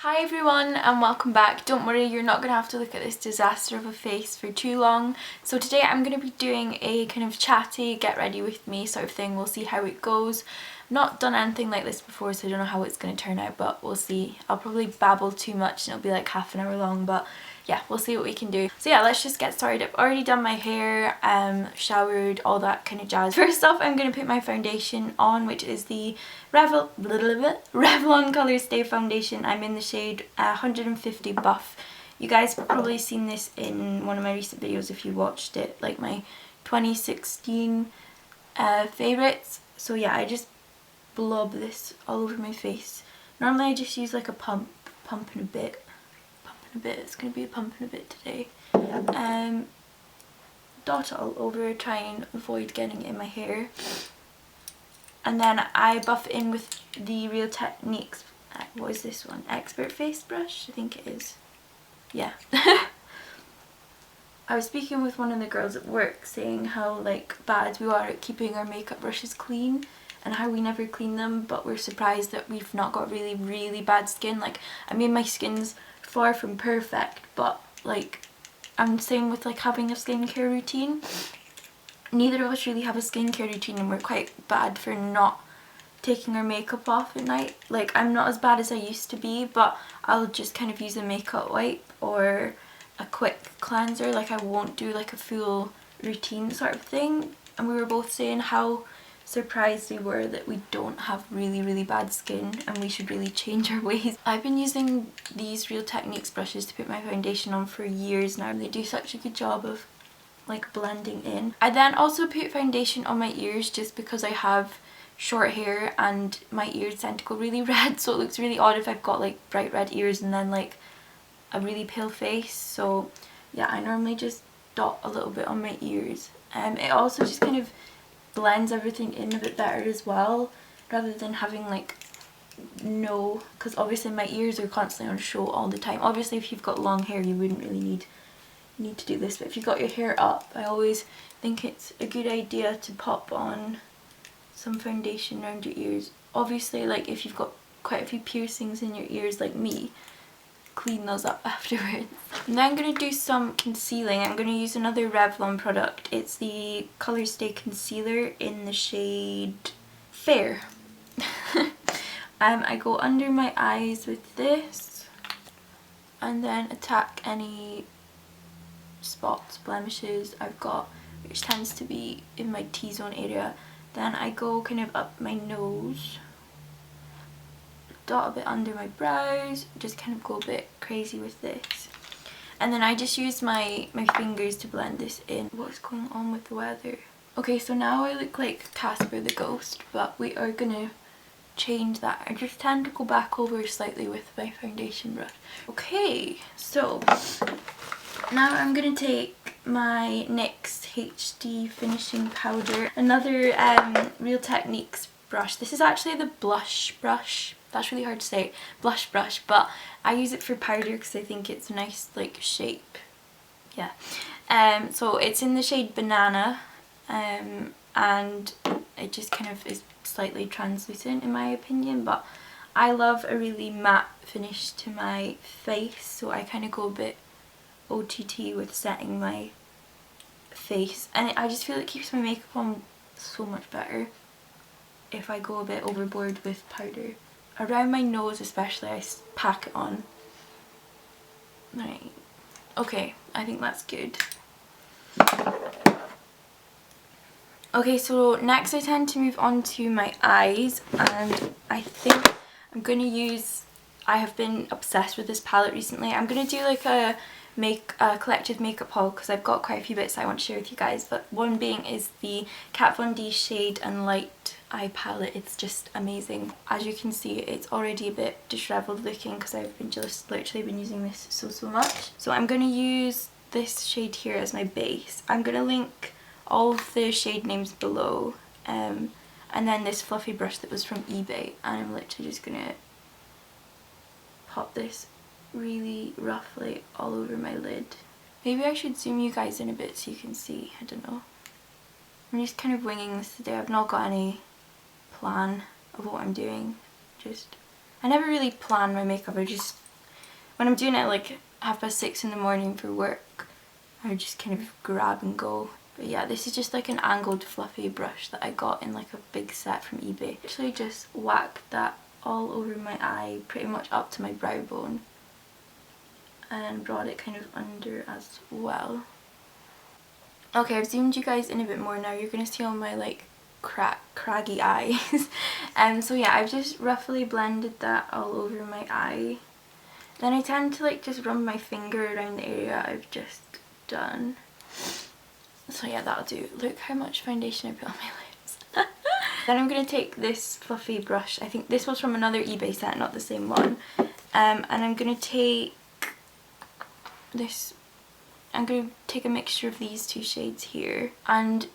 Hi everyone and welcome back. Don't worry, you're not going to have to look at this disaster of a face for too long. So today I'm going to be doing a kind of chatty, get ready with me sort of thing. We'll see how it goes. I've not done anything like this before, so I don't know how it's going to turn out, but we'll see. I'll probably babble too much and it'll be like half an hour long, but yeah, we'll see what we can do. So yeah, let's just get started. I've already done my hair, showered, all that kind of jazz. First off, I'm going to put my foundation on, which is the Revlon Colour Stay Foundation. I'm in the shade 150 Buff. You guys have probably seen this in one of my recent videos if you watched it, like my 2016 favourites. So yeah, I just blob this all over my face. Normally I just use like a pump and a bit. It's going to be a pump and a bit today. Dot it all over, try and avoid getting it in my hair. And then I buff in with the Real Techniques, what is this one? Expert Face Brush, I think it is. Yeah. I was speaking with one of the girls at work saying how like bad we are at keeping our makeup brushes clean and how we never clean them, but we're surprised that we've not got really bad skin. Like, I mean, my skin's far from perfect, but like I'm saying with like having a skincare routine, neither of us really have a skincare routine and we're quite bad for not taking our makeup off at night. Like, I'm not as bad as I used to be, but I'll just kind of use a makeup wipe or a quick cleanser. Like, I won't do like a full routine sort of thing. And we were both saying how surprised we were that we don't have really bad skin and we should really change our ways. I've been using these Real Techniques brushes to put my foundation on for years now, and they do such a good job of like blending in. I then also put foundation on my ears just because I have short hair and my ears tend to go really red, so it looks really odd if I've got like bright red ears and then like a really pale face. So yeah, I normally just dot a little bit on my ears. It also just kind of blends everything in a bit better as well, rather than having like no, because obviously my ears are constantly on show all the time. Obviously if you've got long hair you wouldn't really need to do this, but if you've got your hair up, I always think it's a good idea to pop on some foundation around your ears. Obviously, like if you've got quite a few piercings in your ears like me, clean those up afterwards. And then I'm going to do some concealing. I'm going to use another Revlon product. It's the Colour Stay Concealer in the shade Fair. I go under my eyes with this and then attack any spots, blemishes I've got, which tends to be in my T-zone area. Then I go kind of up my nose, dot a bit under my brows, just kind of go a bit crazy with this. And then I just use my fingers to blend this in. What's going on with the weather? Okay, so now I look like Casper the Ghost, but we are gonna change that. I just tend to go back over slightly with my foundation brush. Okay, so now I'm going to take my NYX HD finishing powder, another Real Techniques brush. This is actually the blush brush. That's really hard to say, blush brush, but I use it for powder because I think it's a nice like shape. Yeah. So it's in the shade Banana, and it just kind of is slightly translucent in my opinion, but I love a really matte finish to my face, so I kind of go a bit OTT with setting my face, and I just feel it keeps my makeup on so much better if I go a bit overboard with powder. Around my nose especially, I pack it on. Right, okay, I think that's good. Okay, so next I tend to move on to my eyes, and I think I'm going to use, I have been obsessed with this palette recently. I'm going to do like a collective makeup haul because I've got quite a few bits I want to share with you guys, but one being is the Kat Von D Shade and Light eye palette. It's just amazing. As you can see, it's already a bit disheveled looking because I've been just literally been using this so much. So I'm going to use this shade here as my base. I'm going to link all of the shade names below, and then this fluffy brush that was from eBay, and I'm literally just going to pop this really roughly all over my lid. Maybe I should zoom you guys in a bit so you can see, I don't know. I'm just kind of winging this today. I've not got any plan of what I'm doing. I never really plan my makeup, I just when I'm doing it like 6:30 in the morning for work, I just kind of grab and go. But yeah, this is just like an angled fluffy brush that I got in like a big set from eBay. Actually just whacked that all over my eye, pretty much up to my brow bone, and brought it kind of under as well. Okay, I've zoomed you guys in a bit more now. You're gonna see all my like craggy eyes. So yeah, I've just roughly blended that all over my eye. Then I tend to like just run my finger around the area I've just done. So yeah, that'll do. Look how much foundation I put on my lips. Then I'm going to take this fluffy brush. I think this was from another eBay set, not the same one. And I'm going to take this, I'm going to take a mixture of these two shades here and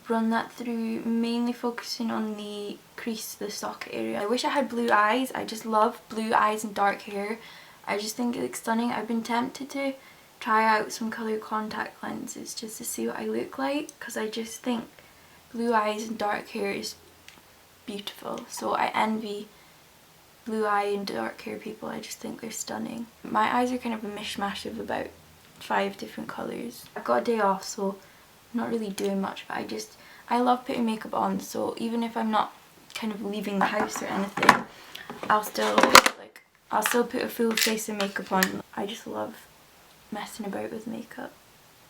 run that through, mainly focusing on the crease, the socket area. I wish I had blue eyes. I just love blue eyes and dark hair. I just think it looks stunning. I've been tempted to try out some colour contact lenses just to see what I look like, because I just think blue eyes and dark hair is beautiful. So I envy blue eye and dark hair people. I just think they're stunning. My eyes are kind of a mishmash of about 5 different colours. I've got a day off, so I'm not really doing much, but I love putting makeup on, so even if I'm not kind of leaving the house or anything, I'll still put a full face of makeup on. I just love messing about with makeup.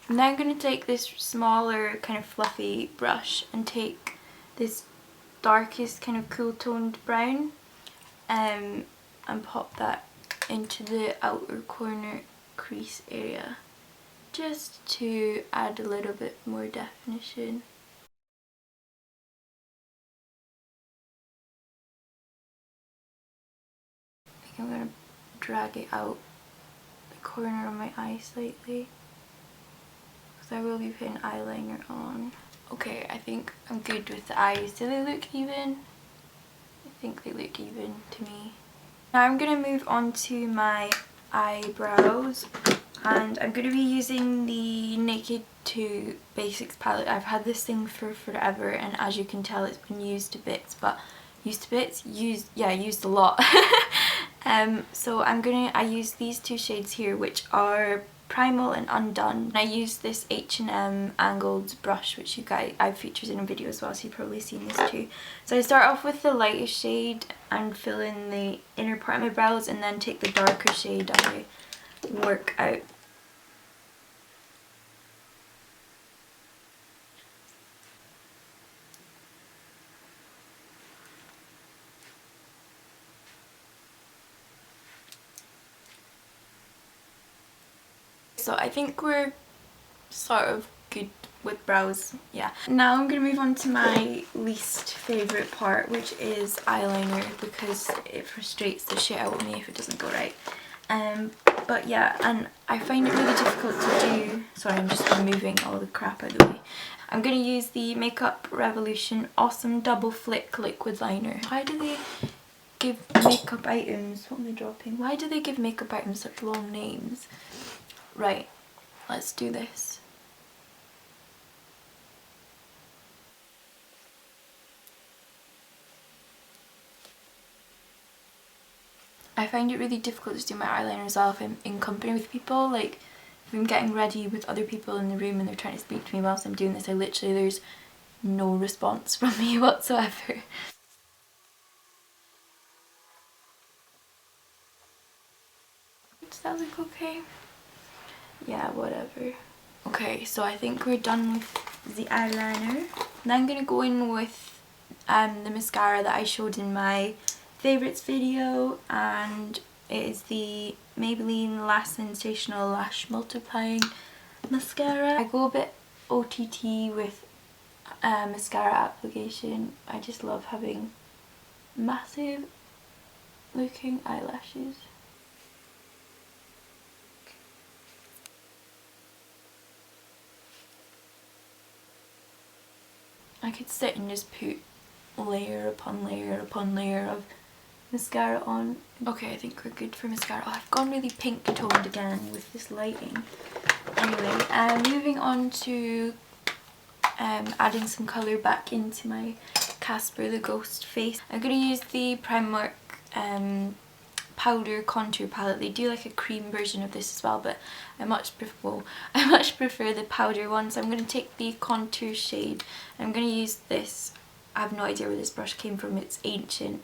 And then I'm going to take this smaller kind of fluffy brush and take this darkest kind of cool toned brown and pop that into the outer corner crease area just to add a little bit more definition. I think I'm going to drag it out the corner of my eye slightly, because I will be putting eyeliner on. Okay, I think I'm good with the eyes. Do they look even? I think they look even to me. Now I'm going to move on to my eyebrows, and I'm going to be using the Naked 2 Basics palette. I've had this thing for forever, and as you can tell it's been used to bits, used a lot. So I use these two shades here, which are Primal and Undone. I use this H&M angled brush, which I've featured in a video as well, so you've probably seen this too. So I start off with the lightest shade and fill in the inner part of my brows, and then take the darker shade as I work out. So I think we're sort of good with brows, yeah. Now I'm going to move on to my least favourite part, which is eyeliner, because it frustrates the shit out of me if it doesn't go right. But yeah, and I find it really difficult to do. Sorry, I'm just removing all the crap out of the way. I'm going to use the Makeup Revolution Awesome Double Flick Liquid Liner. Why do they give makeup items, what am I dropping? Why do they give makeup items such long names? Right, let's do this. I find it really difficult to do my eyeliner as well if I'm in company with people. Like, if I'm getting ready with other people in the room and they're trying to speak to me whilst I'm doing this, there's no response from me whatsoever. Does that look okay? Yeah, whatever. Okay, so I think we're done with the eyeliner. Now I'm going to go in with the mascara that I showed in my favourites video, and it is the Maybelline Lash Sensational Lash Multiplying Mascara. I go a bit OTT with mascara application. I just love having massive looking eyelashes. I could sit and just put layer upon layer upon layer of mascara on. Okay, I think we're good for mascara. Oh, I've gone really pink toned again with this lighting. Anyway, moving on to adding some colour back into my Casper the Ghost face. I'm going to use the Primark powder contour palette. They do like a cream version of this as well, but I much prefer the powder one. So I'm going to take the contour shade. I'm going to use this. I have no idea where this brush came from. It's ancient,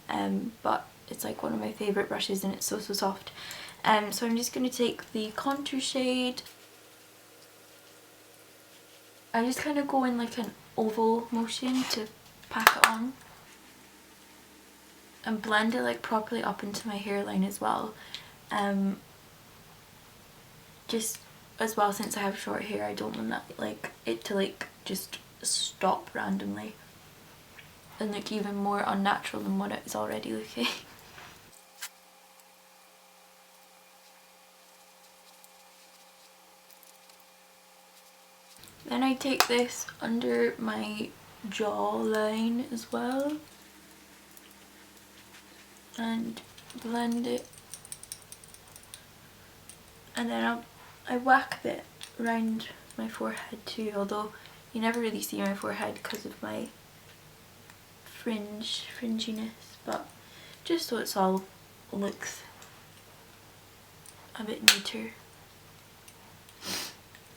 but it's like one of my favourite brushes and it's so soft. So I'm just going to take the contour shade. I just kind of go in like an oval motion to pack it on. And blend it like properly up into my hairline as well. Just as well, since I have short hair, I don't want that like it to like just stop randomly and look even more unnatural than what it's already looking. Then I take this under my jawline as well and blend it, and then I whack a bit around my forehead too, although you never really see my forehead because of my fringiness, but just so it's all looks a bit neater.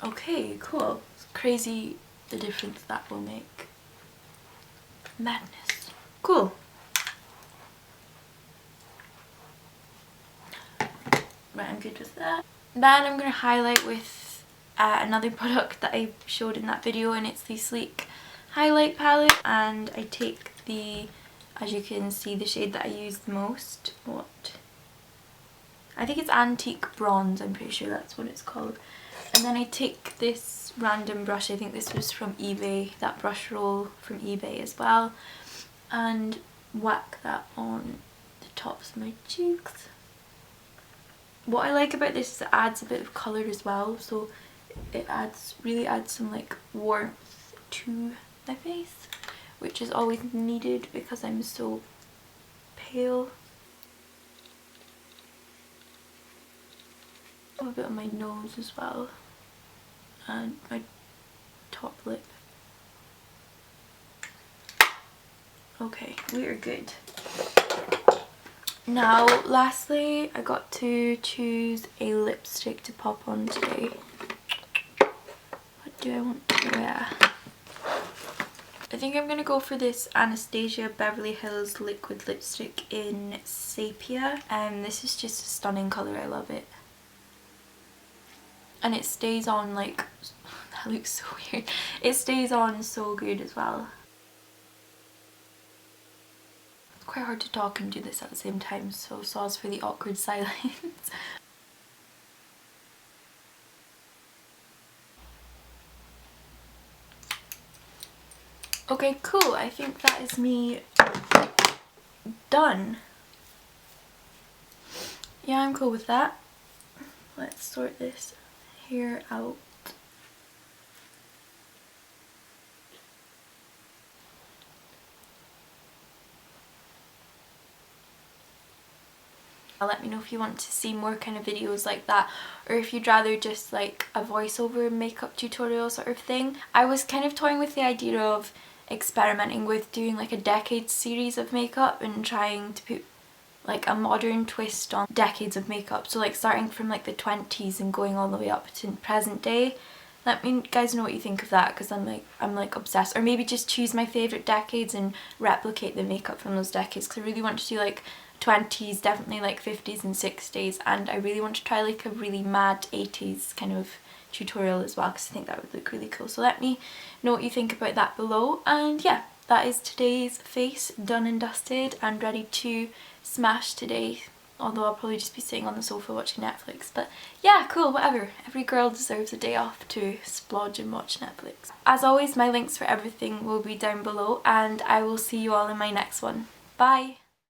Okay, cool. It's crazy the difference that will make. Madness. Cool. Right, I'm good with that. Then I'm going to highlight with another product that I showed in that video, and it's the Sleek highlight palette, and I take the, as you can see, the shade that I use the most. I think it's Antique Bronze, I'm pretty sure that's what it's called. And then I take this random brush, I think this was from eBay, that brush roll from eBay as well, and whack that on the tops of my cheeks. What I like about this is it adds a bit of colour as well, so it really adds some like warmth to my face, which is always needed because I'm so pale. A bit on my nose as well and my top lip. Okay, we are good. Now lastly, I got to choose a lipstick to pop on today. What do I want to wear? I think I'm going to go for this Anastasia Beverly Hills liquid lipstick in Sepia. This is just a stunning colour, I love it. And it stays on like, that looks so weird, it stays on so good as well. It's quite hard to talk and do this at the same time, so soz for the awkward silence. Okay, cool, I think that is me done. Yeah, I'm cool with that. Let's sort this hair out. Let me know if you want to see more kind of videos like that, or if you'd rather just like a voiceover makeup tutorial sort of thing. I was kind of toying with the idea of experimenting with doing like a decades series of makeup and trying to put like a modern twist on decades of makeup, so like starting from like the 20s and going all the way up to present day. Let me guys know what you think of that, because I'm like obsessed. Or maybe just choose my favourite decades and replicate the makeup from those decades, because I really want to do like 20s, definitely like 50s and 60s, and I really want to try like a really mad 80s kind of tutorial as well, because I think that would look really cool. So let me know what you think about that below. And yeah, that is today's face done and dusted and ready to smash today, although I'll probably just be sitting on the sofa watching Netflix. But yeah, cool, whatever. Every girl deserves a day off to splodge and watch Netflix. As always, my links for everything will be down below, and I will see you all in my next one. Bye!